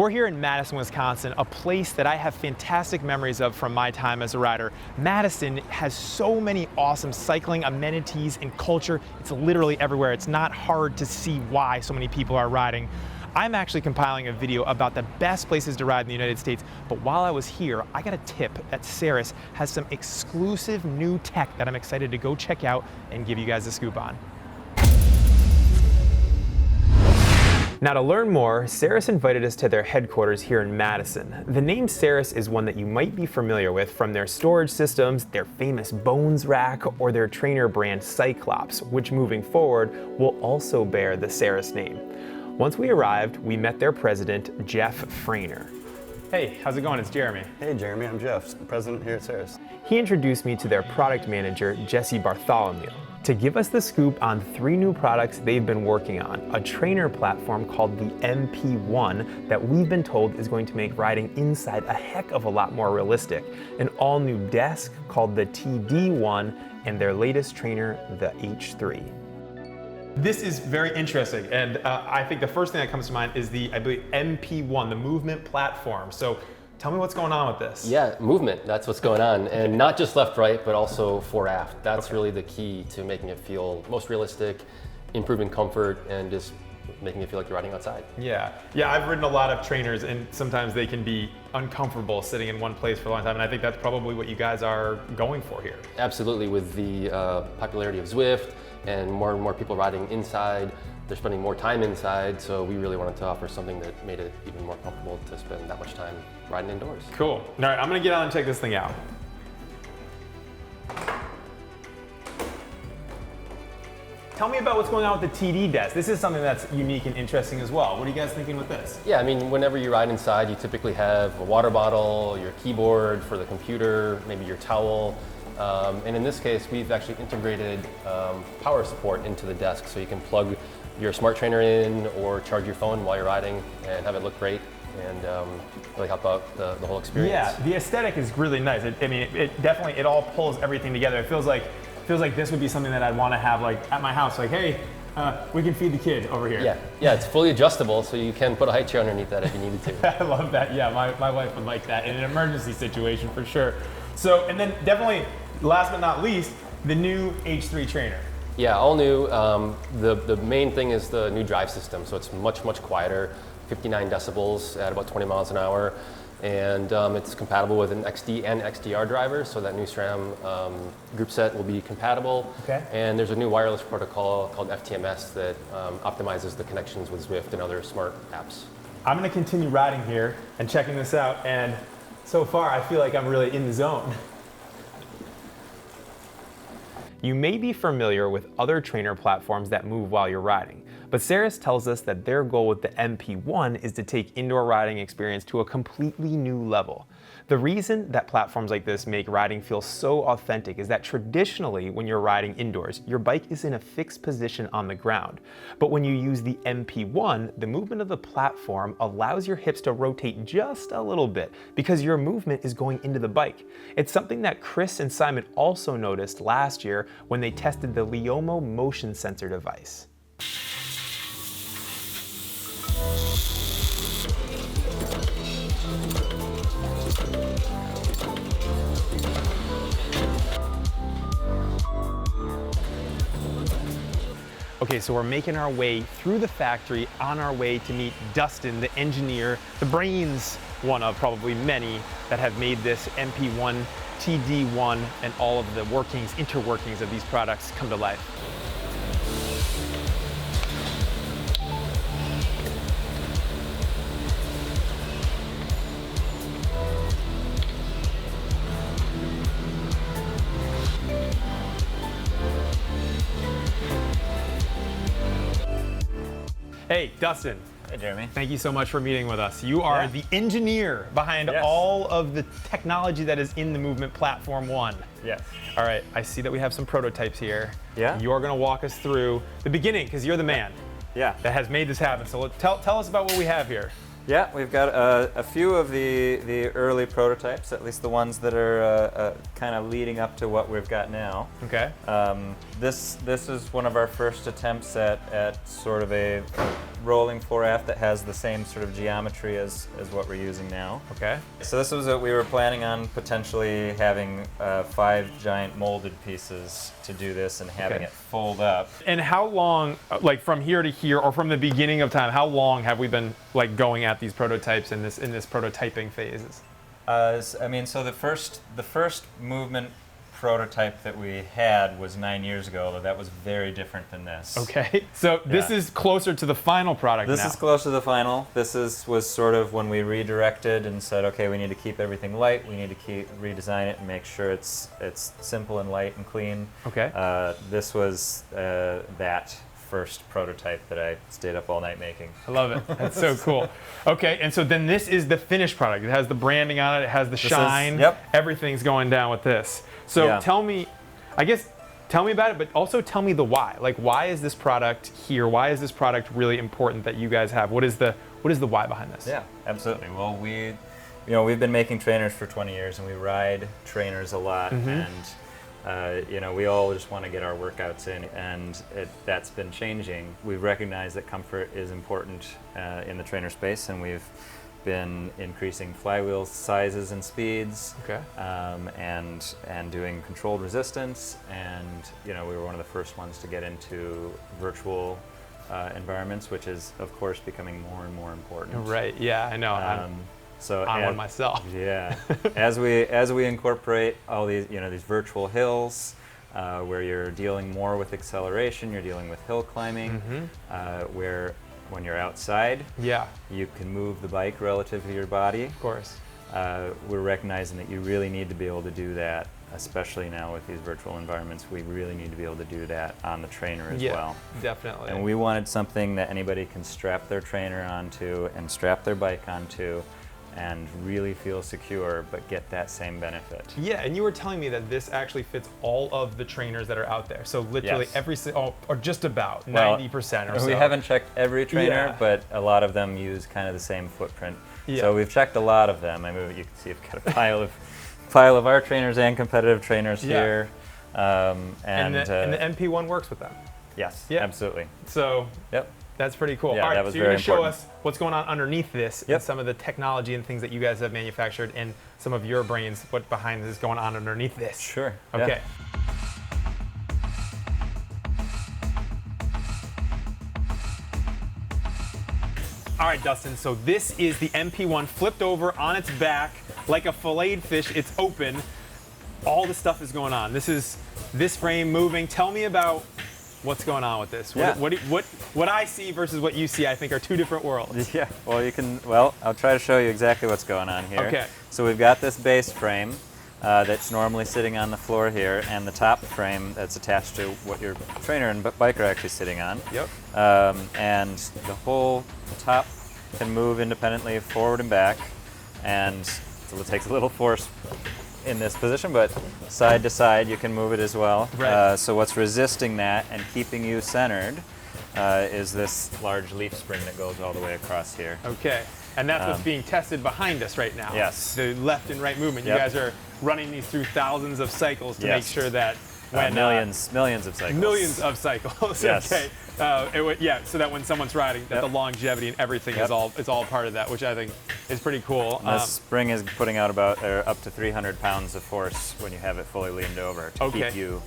We're here in Madison, Wisconsin, a place that I have fantastic memories of from my time as a rider. Madison has so many awesome cycling amenities and culture. It's literally everywhere. It's not hard to see why so many people are riding. I'm actually compiling a video about the best places to ride in the United States, but while I was here, I got a tip that Saris has some exclusive new tech that I'm excited to go check out and give you guys a scoop on. Now to learn more, Saris invited us to their headquarters here in Madison. The name Saris is one that you might be familiar with from their storage systems, their famous Bones rack, or their trainer brand Cyclops, which moving forward will also bear the Saris name. Once we arrived, we met their president, Jeff Frainer. Hey, how's it going? It's Jeremy. Hey Jeremy, I'm Jeff, president here at Saris. He introduced me to their product manager, Jesse Bartholomew, to give us the scoop on 3 new products they've been working on. A trainer platform called the MP1 that we've been told is going to make riding inside a heck of a lot more realistic. An all-new desk called the TD1, and their latest trainer, the H3. This is very interesting, and I think the first thing that comes to mind is the, I believe, MP1, the movement platform. So tell me what's going on with this. Yeah, movement, that's what's going on. And not just left, right, but also fore, aft. That's really the key to making it feel most realistic, improving comfort, and just making it feel like you're riding outside. Yeah, I've ridden a lot of trainers, and sometimes they can be uncomfortable sitting in one place for a long time, and I think that's probably what you guys are going for here. Absolutely, with the popularity of Zwift, and more people riding inside, they're spending more time inside, so we really wanted to offer something that made it even more comfortable to spend that much time riding indoors. Cool. All right, I'm gonna get on and check this thing out. Tell me about what's going on with the TD desk. This is something that's unique and interesting as well. What are you guys thinking with this? Yeah, I mean, whenever you ride inside, you typically have a water bottle, your keyboard for the computer, maybe your towel. And in this case, we've actually integrated power support into the desk, so you can plug your smart trainer in or charge your phone while you're riding and have it look great and really help out the whole experience. Yeah, the aesthetic is really nice. It definitely, it all pulls everything together. It feels like this would be something that I'd want to have like at my house. Like, hey, we can feed the kid over here. Yeah, it's fully adjustable, so you can put a high chair underneath that if you needed to. I love that. Yeah, my wife would like that in an emergency situation for sure. So, and then definitely, last but not least, the new H3 trainer. Yeah, all new. The main thing is the new drive system, so it's much quieter, 59 decibels at about 20 miles an hour, and it's compatible with an XD and XDR driver, so that new SRAM group set will be compatible. Okay. And there's a new wireless protocol called FTMS that optimizes the connections with Zwift and other smart apps. I'm going to continue riding here and checking this out, and so far I feel like I'm really in the zone. You may be familiar with other trainer platforms that move while you're riding, but Saris tells us that their goal with the MP1 is to take indoor riding experience to a completely new level. The reason that platforms like this make riding feel so authentic is that traditionally when you're riding indoors, your bike is in a fixed position on the ground. But when you use the MP1, the movement of the platform allows your hips to rotate just a little bit because your movement is going into the bike. It's something that Chris and Simon also noticed last year when they tested the Leomo motion sensor device. Okay, so we're making our way through the factory on our way to meet Dustin, the engineer, the brains, one of probably many, that have made this MP1, TD1, and all of the workings, interworkings of these products come to life. Hey, Dustin. Hey, Jeremy. Thank you so much for meeting with us. You are the engineer behind all of the technology that is in the Movement Platform 1. Yes. All right, I see that we have some prototypes here. Yeah. You're gonna walk us through the beginning, because you're the man that has made this happen. So tell us about what we have here. Yeah, we've got a few of the early prototypes, at least the ones that are kind of leading up to what we've got now. Okay. This is one of our first attempts at sort of a rolling fore-aft that has the same sort of geometry as what we're using now. Okay. So this was what we were planning on potentially having 5 giant molded pieces to do this and having it fold up. And how long, like from here to here, or from the beginning of time, how long have we been like going at these prototypes in this prototyping phases? I mean, so the first movement prototype that we had was 9 years ago, but that was very different than this. Okay, so this is closer to the final product now. This is closer to the final. This was sort of when we redirected and said, okay, we need to keep everything light. We need to redesign it and make sure it's simple and light and clean. Okay. This was that first prototype that I stayed up all night making. I love it. That's so cool. Okay, and so then this is the finished product. It has the branding on it. It has the shine. Everything's going down with this. So tell me, tell me about it, but also tell me the why. Like, why is this product here? Why is this product really important that you guys have? What is the why behind this? Yeah, absolutely. Well, we've been making trainers for 20 years, and we ride trainers a lot, and we all just want to get our workouts in, and that's been changing. We've recognized that comfort is important in the trainer space, and we've been increasing flywheel sizes and speeds, and doing controlled resistance, and we were one of the first ones to get into virtual environments, which is of course becoming more and more important. Right. Yeah, I know. I'm one myself. Yeah. as we incorporate all these these virtual hills, where you're dealing more with acceleration, you're dealing with hill climbing, where when you're outside, you can move the bike relative to your body. Of course. We're recognizing that you really need to be able to do that, especially now with these virtual environments. We really need to be able to do that on the trainer as well. Definitely. And we wanted something that anybody can strap their trainer onto and strap their bike onto and really feel secure, but get that same benefit. Yeah, and you were telling me that this actually fits all of the trainers that are out there. So literally every, or just about 90% or so. We haven't checked every trainer, but a lot of them use kind of the same footprint. So we've checked a lot of them. I mean, you can see we've got a pile of our trainers and competitive trainers here. And the MP1 works with them. Yes, absolutely. So that's pretty cool. Yeah, all right, that was so you're going to show important. us what's going on underneath this, and some of the technology and things that you guys have manufactured, and some of your brains, what behind this is going on underneath this. Sure. Okay. All right, Dustin, so this is the MP1 flipped over on its back like a filleted fish. It's open. All the stuff is going on. This is this frame moving. Tell me about what's going on with this. What I see versus what you see, I think, are two different worlds. Yeah, well, I'll try to show you exactly what's going on here. Okay. So we've got this base frame that's normally sitting on the floor here, and the top frame that's attached to what your trainer and bike are actually sitting on. Yep. And the top can move independently forward and back, and so it takes a little force in this position, but side to side you can move it as well. Right. So what's resisting that and keeping you centered is this large leaf spring that goes all the way across here. Okay, and that's what's being tested behind us right now. Yes. The left and right movement. You guys are running these through thousands of cycles to make sure that when millions of cycles. Millions of cycles. Yes. Okay. So that when someone's riding, that the longevity and everything is all part of that, which I think is pretty cool. This spring is putting out about up to 300 pounds of force when you have it fully leaned over to keep you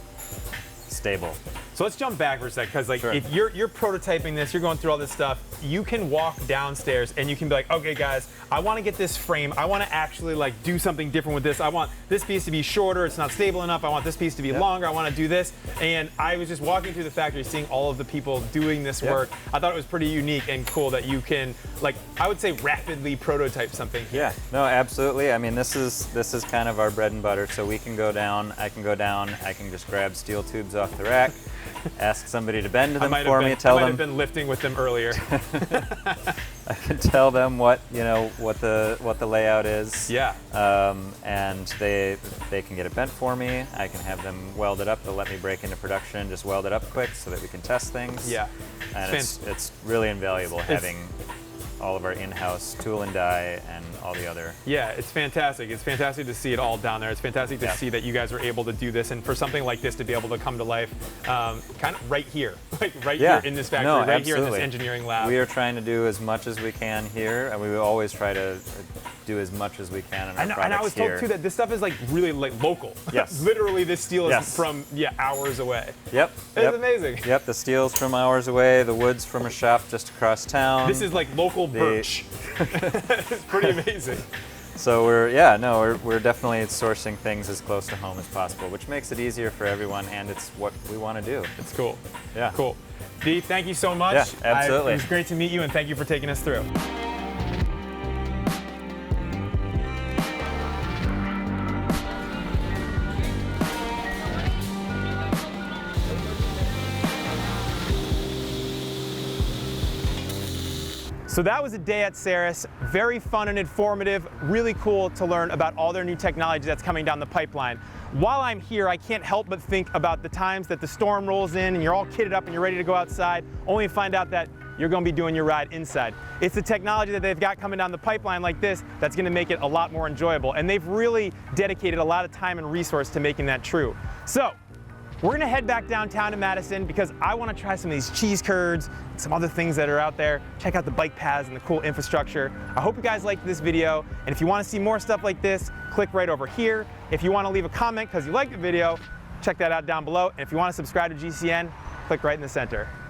stable. So let's jump back for a sec, because if you're prototyping this, you're going through all this stuff, you can walk downstairs and you can be like, okay guys, I want to get this frame, I want to actually like do something different with this. I want this piece to be shorter, it's not stable enough, I want this piece to be longer, I want to do this. And I was just walking through the factory, seeing all of the people doing this work. I thought it was pretty unique and cool that you can, like, I would say rapidly prototype something here. Yeah, no, absolutely. I mean, this is kind of our bread and butter. So we can go down, I can just grab steel tubes off the rack, ask somebody to bend them for me, tell them. I might have been lifting with them earlier. I can tell them what the layout is. Yeah. And they can get it bent for me. I can have them weld it up. They'll let me break into production, just weld it up quick so that we can test things. Yeah. And it's really invaluable having all of our in-house tool and die and all the other. Yeah, it's fantastic. It's fantastic to see it all down there. It's fantastic to see that you guys were able to do this, and for something like this to be able to come to life, kind of right here, like here in this factory, right here in this engineering lab. We are trying to do as much as we can here, and we will always try to do as much as we can in our products. And I was told too that this stuff is like really like local. Yes. Literally, this steel is from hours away. Yep. It's amazing. Yep. The steel's from hours away. The wood's from a shop just across town. This is like local birch. It's pretty amazing. So we're definitely sourcing things as close to home as possible, which makes it easier for everyone, and it's what we want to do. It's cool. Yeah. Cool. Dee, thank you so much. Yeah, absolutely. It was great to meet you, and thank you for taking us through. So that was a day at Saris. Very fun and informative, really cool to learn about all their new technology that's coming down the pipeline. While I'm here, I can't help but think about the times that the storm rolls in and you're all kitted up and you're ready to go outside, only to find out that you're going to be doing your ride inside. It's the technology that they've got coming down the pipeline like this that's going to make it a lot more enjoyable. And they've really dedicated a lot of time and resource to making that true. So we're gonna head back downtown to Madison because I want to try some of these cheese curds and some other things that are out there. Check out the bike paths and the cool infrastructure. I hope you guys liked this video, and if you want to see more stuff like this, click right over here. If you want to leave a comment because you liked the video, check that out down below. And if you want to subscribe to GCN, click right in the center.